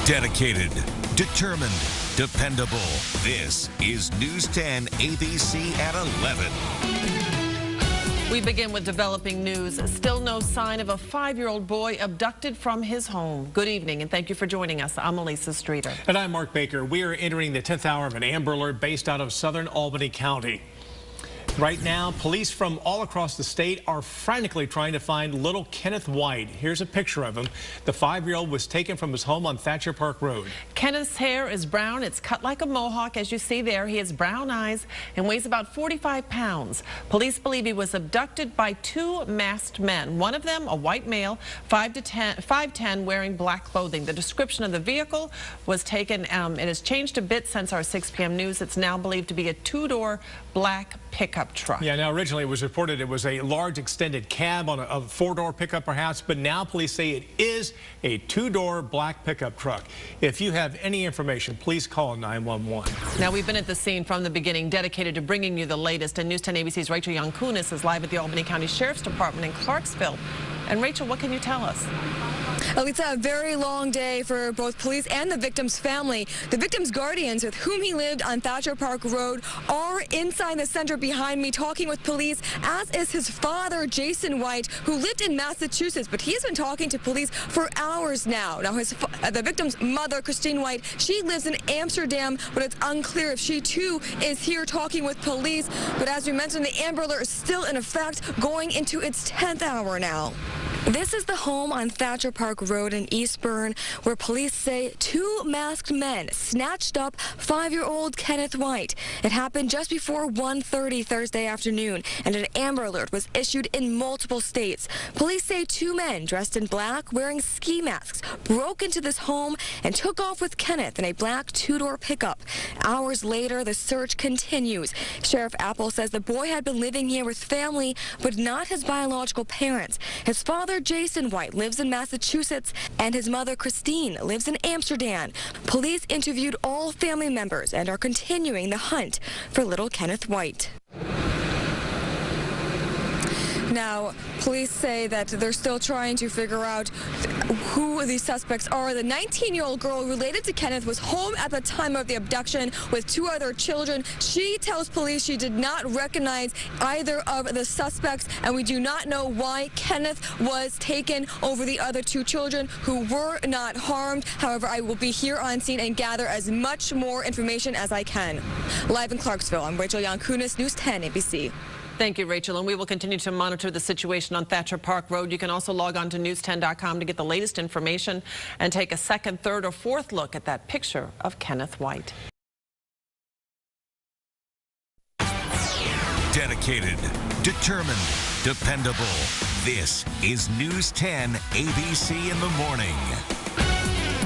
Dedicated, determined, dependable. This is News 10 ABC at 11. We begin with developing news. Still no sign of a 5-year-old boy abducted from his home. Good evening, and thank you for joining us. I'm Elisa Streeter. And I'm Mark Baker. We are entering the 10th hour of an Amber Alert based out of southern Albany County. Right now, police from all across the state are frantically trying to find little Kenneth White. Here's a picture of him. The 5-year-old was taken from his home on Thatcher Park Road. Kenneth's hair is brown. It's cut like a mohawk, as you see there. He has brown eyes and weighs about 45 pounds. Police believe he was abducted by 2 masked men. One of them, a white male, 5'10", wearing black clothing. The description of the vehicle was taken. It has changed a bit since our 6 p.m. news. It's now believed to be a 2-door black pickup truck. Yeah, now originally it was reported it was a large extended cab on a 4-door pickup perhaps, but now police say it is a 2-door black pickup truck. If you have any information, please call 911. Now, we've been at the scene from the beginning, dedicated to bringing you the latest, and News 10 ABC's Rachel Yankunis is live at the Albany County Sheriff's Department in Clarksville. And Rachel, what can you tell us? It's a very long day for both police and the victim's family. The victim's guardians, with whom he lived on Thatcher Park Road, are inside the center behind me talking with police, as is his father, Jason White, who lived in Massachusetts, but he's been talking to police for hours now. Now, the victim's mother, Christine White, she lives in Amsterdam, but it's unclear if she too is here talking with police. But as we mentioned, the Amber Alert is still in effect, going into its 10th hour now. This is the home on Thatcher Park Road in Eastburn, where police say 2 masked men snatched up 5-year-old Kenneth White. It happened just before 1:30 Thursday afternoon, and an Amber Alert was issued in multiple states. Police say 2 men dressed in black, wearing ski masks, broke into this home and took off with Kenneth in a black 2-door pickup. Hours later, the search continues. Sheriff Apple says the boy had been living here with family, but not his biological parents. His father, Jason White, lives in Massachusetts, and his mother, Christine, lives in Amsterdam. Police interviewed all family members and are continuing the hunt for little Kenneth White. Now, police say that they're still trying to figure out who the suspects are. The 19-year-old girl related to Kenneth was home at the time of the abduction with 2 other children. She tells police she did not recognize either of the suspects, and we do not know why Kenneth was taken over the other 2 children who were not harmed. However, I will be here on scene and gather as much more information as I can. Live in Clarksville, I'm Rachel Yankunis, News 10 ABC. Thank you, Rachel, and we will continue to monitor the situation on Thatcher Park Road. You can also log on to news10.com to get the latest information and take a second, third, or fourth look at that picture of Kenneth White. Dedicated, determined, dependable. This is News 10 ABC in the morning.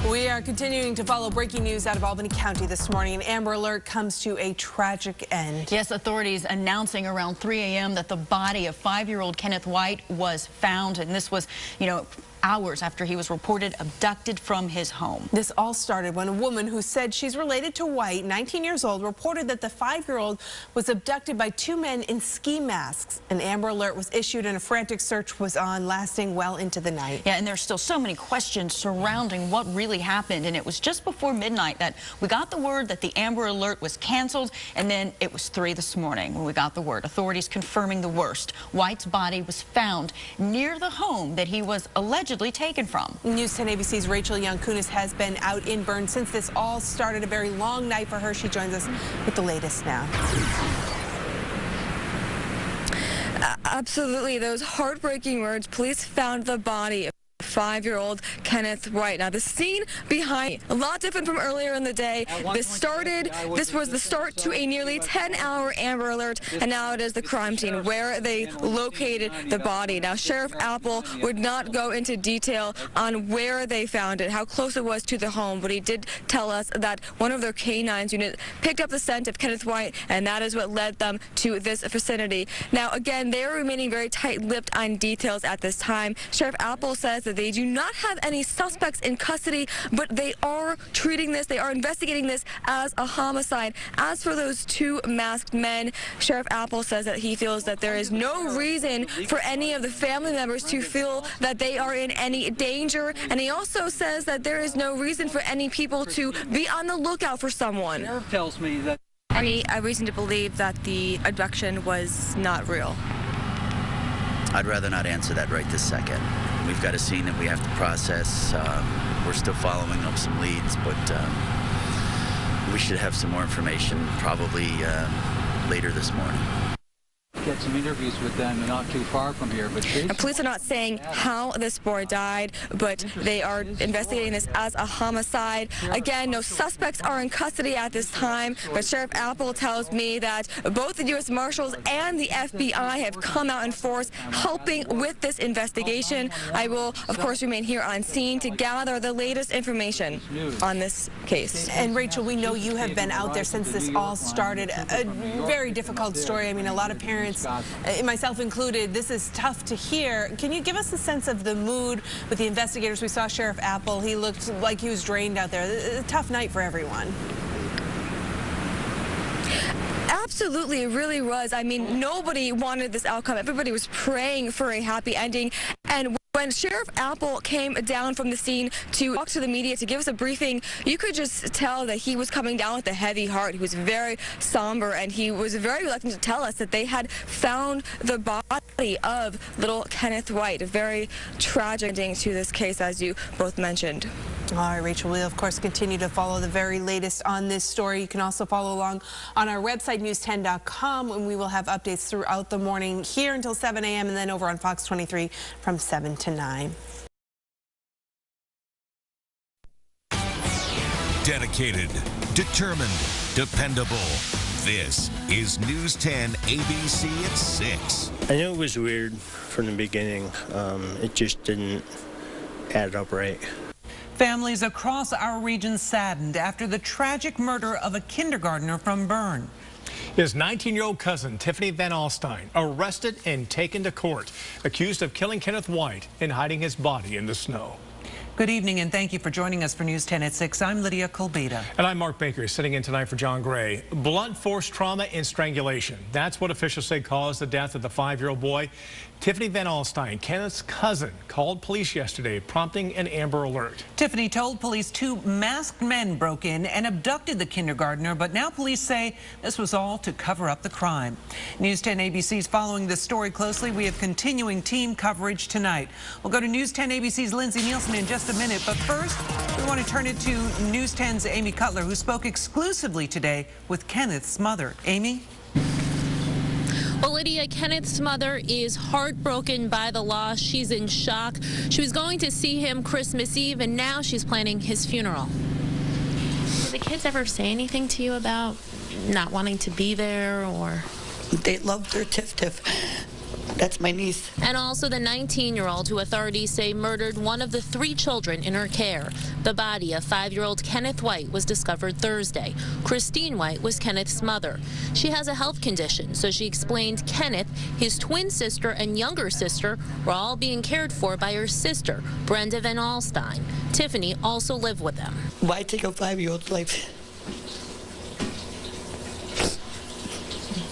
We are continuing to follow breaking news out of Albany County this morning. An Amber Alert comes to a tragic end. Yes, authorities announcing around 3 a.m. that the body of 5-year-old Kenneth White was found, and this was, hours after he was reported abducted from his home. This all started when a woman who said she's related to White, 19 years old, reported that the 5-year-old was abducted by 2 men in ski masks. An Amber Alert was issued and a frantic search was on, lasting well into the night. Yeah, and there's still so many questions surrounding what really happened, and it was just before midnight that we got the word that the Amber Alert was canceled, and then it was 3 this morning when we got the word. Authorities confirming the worst. White's body was found near the home that he was allegedly taken from. News 10 ABC's Rachel Yankunis has been out in Bern since this all started. A very long night for her. She joins us with the latest now. Absolutely, those heartbreaking words. Police found the body of 5-year-old Kenneth White. Now, the scene behind, a lot different from earlier in the day. This was the start to a nearly 10-hour Amber Alert, and now it is the crime scene where they located the body. Now, Sheriff Apple would not go into detail on where they found it, how close it was to the home, but he did tell us that one of their canines unit picked up the scent of Kenneth White, and that is what led them to this vicinity. Now, again, they are remaining very tight-lipped on details at this time. Sheriff Apple says that they do not have any suspects in custody, but they are treating this, they are investigating this as a homicide. As for those two masked men, Sheriff Apple says that he feels that there is no reason for any of the family members to feel that they are in any danger, and he also says that there is no reason for any people to be on the lookout for someone. Sheriff tells me that Any reason to believe that the abduction was not real? I'd rather not answer that right this second. We've got a scene that we have to process. We're still following up some leads, but we should have some more information probably later this morning. get some interviews with them not too far from here. But police are not saying how this boy died, but they are investigating this as a homicide. Again, no suspects are in custody at this time, but Sheriff Apple tells me that both the U.S. Marshals and the FBI have come out in force helping with this investigation. I will, of course, remain here on scene to gather the latest information on this case. And Rachel, we know you have been out there since this all started. A very difficult story. I mean, a lot of parents, myself included, this is tough to hear. Can you give us a sense of the mood with the investigators? We saw Sheriff Apple. He looked like he was drained out there. A tough night for everyone. Absolutely, it really was. I mean, nobody wanted this outcome. Everybody was praying for a happy ending. And when Sheriff Apple came down from the scene to talk to the media, to give us a briefing, you could just tell that he was coming down with a heavy heart. He was very somber, and he was very reluctant to tell us that they had found the body of little Kenneth White. A very tragic ending to this case, as you both mentioned. All right, Rachel, we'll, of course, continue to follow the very latest on this story. You can also follow along on our website, news10.com, and we will have updates throughout the morning here until 7 a.m. and then over on Fox 23 from 7 to 9. Dedicated, determined, dependable. This is News 10 ABC at 6. I knew it was weird from the beginning. It just didn't add up right. Families across our region saddened after the tragic murder of a kindergartner from Bern. His 19-year-old cousin, Tiffany Van Alstyne, arrested and taken to court, accused of killing Kenneth White and hiding his body in the snow. Good evening, and thank you for joining us for News 10 at 6. I'm Lydia Colbita. And I'm Mark Baker, sitting in tonight for John Gray. Blunt force trauma and strangulation. That's what officials say caused the death of the 5-year-old boy. Tiffany Van Alstyne, Kenneth's cousin, called police yesterday, prompting an Amber Alert. Tiffany told police 2 masked men broke in and abducted the kindergartner, but now police say this was all to cover up the crime. News 10 ABC's following this story closely. We have continuing team coverage tonight. We'll go to News 10 ABC's Lindsay Nielsen in just a minute, but first, we want to turn it to News 10's Amy Cutler, who spoke exclusively today with Kenneth's mother. Amy? Well, Lydia, Kenneth's mother is heartbroken by the loss. She's in shock. She was going to see him Christmas Eve, and now she's planning his funeral. Did the kids ever say anything to you about not wanting to be there, or? They loved their Tiff-Tiff. That's my niece. And also the 19-year-old who authorities say murdered one of the 3 children in her care. The body of 5-year-old Kenneth White was discovered Thursday. Christine White was Kenneth's mother. She has a health condition, so she explained Kenneth, his twin sister, and younger sister were all being cared for by her sister, Brenda Van Alstyne. Tiffany also lived with them. Why take a 5-year-old's life?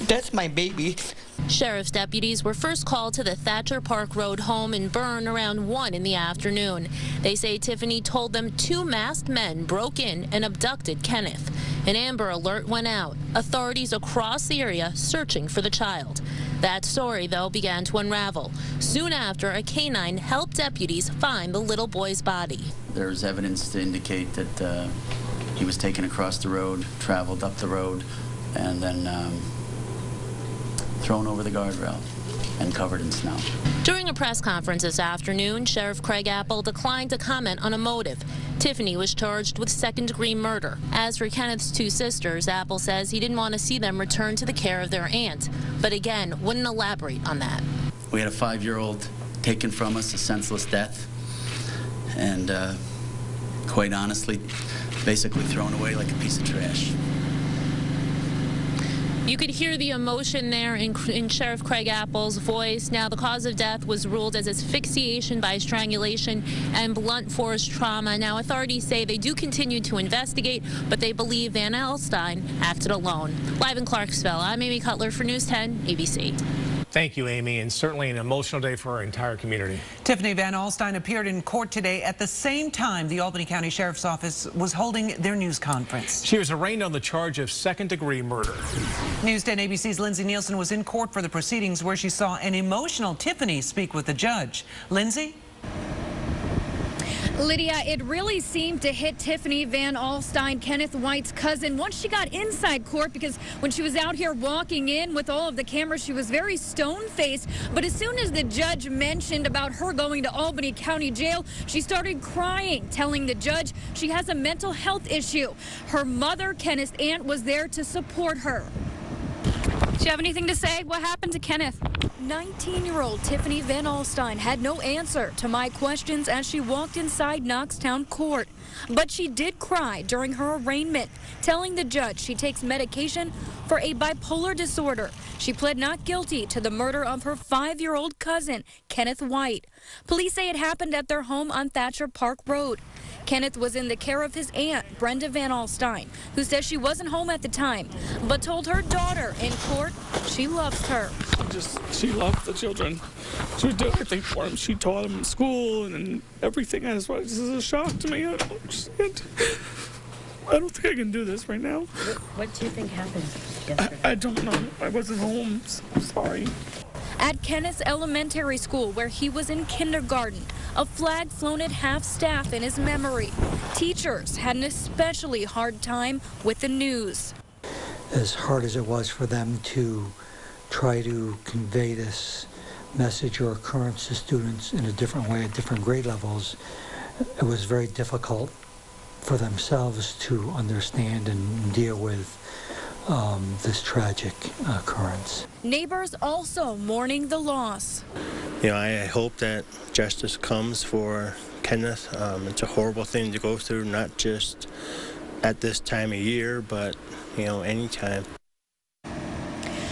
That's my baby. Sheriff's deputies were first called to the Thatcher Park Road home in Bern around 1 in the afternoon. They say Tiffany told them 2 masked men broke in and abducted Kenneth. An Amber Alert went out. Authorities across the area searching for the child. That story, though, began to unravel. Soon after, a canine helped deputies find the little boy's body. There's evidence to indicate that he was taken across the road, traveled up the road, and then thrown over the guardrail and covered in snow. During a press conference this afternoon, Sheriff Craig Apple declined to comment on a motive. Tiffany was charged with second-degree murder. As for Kenneth's 2 sisters, Apple says he didn't want to see them return to the care of their aunt, but again, wouldn't elaborate on that. We had a 5-year-old taken from us, a senseless death, and quite honestly, basically thrown away like a piece of trash. You could hear the emotion there in Sheriff Craig Apple's voice. Now, the cause of death was ruled as asphyxiation by strangulation and blunt force trauma. Now, authorities say they do continue to investigate, but they believe Van Alstyne acted alone. Live in Clarksville, I'm Amy Cutler for News 10 ABC. Thank you, Amy, and certainly an emotional day for our entire community. Tiffany Van Alstyne appeared in court today at the same time the Albany County Sheriff's Office was holding their news conference. She was arraigned on the charge of second-degree murder. News 10 ABC's Lindsay Nielsen was in court for the proceedings where she saw an emotional Tiffany speak with the judge. Lindsay? Lydia, it really seemed to hit Tiffany Van Alstyne, Kenneth White's cousin, once she got inside court, because when she was out here walking in with all of the cameras, she was very stone-faced. But as soon as the judge mentioned about her going to Albany County Jail, she started crying, telling the judge she has a mental health issue. Her mother, Kenneth's aunt, was there to support her. Do you have anything to say? What happened to Kenneth? 19-year-old Tiffany Van Alstyne had no answer to my questions as she walked inside Knoxtown Court. But she did cry during her arraignment, telling the judge she takes medication for a bipolar disorder. She pled not guilty to the murder of her 5-year-old cousin, Kenneth White. Police say it happened at their home on Thatcher Park Road. Kenneth was in the care of his aunt, Brenda Van Alstyne, who says she wasn't home at the time, but told her daughter in court she loves her. She loved the children. She would do everything for them. She taught them in school and everything. This is a shock to me. I don't understand. I don't think I can do this right now. What do you think happened yesterday? I don't know. I wasn't home. I'm sorry. At Kenneth's elementary school, where he was in kindergarten, a flag flown at half-staff in his memory. Teachers had an especially hard time with the news. As hard as it was for them to try to convey this message or occurrence to students in a different way at different grade levels, it was very difficult for themselves to understand and deal with this tragic occurrence. Neighbors also mourning the loss. You know, I hope that justice comes for Kenneth. It's a horrible thing to go through, not just at this time of year, but, you know, anytime.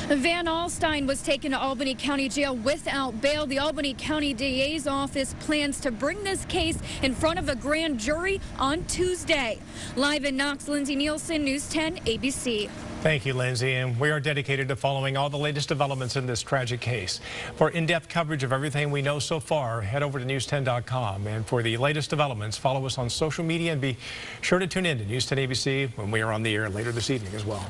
Van Alstyne was taken to Albany County Jail without bail. The Albany County DA's office plans to bring this case in front of a grand jury on Tuesday. Live in Knox, Lindsay Nielsen, News 10 ABC. Thank you, Lindsay, and we are dedicated to following all the latest developments in this tragic case. For in-depth coverage of everything we know so far, head over to news10.com. And for the latest developments, follow us on social media and be sure to tune in to News 10 ABC when we are on the air later this evening as well.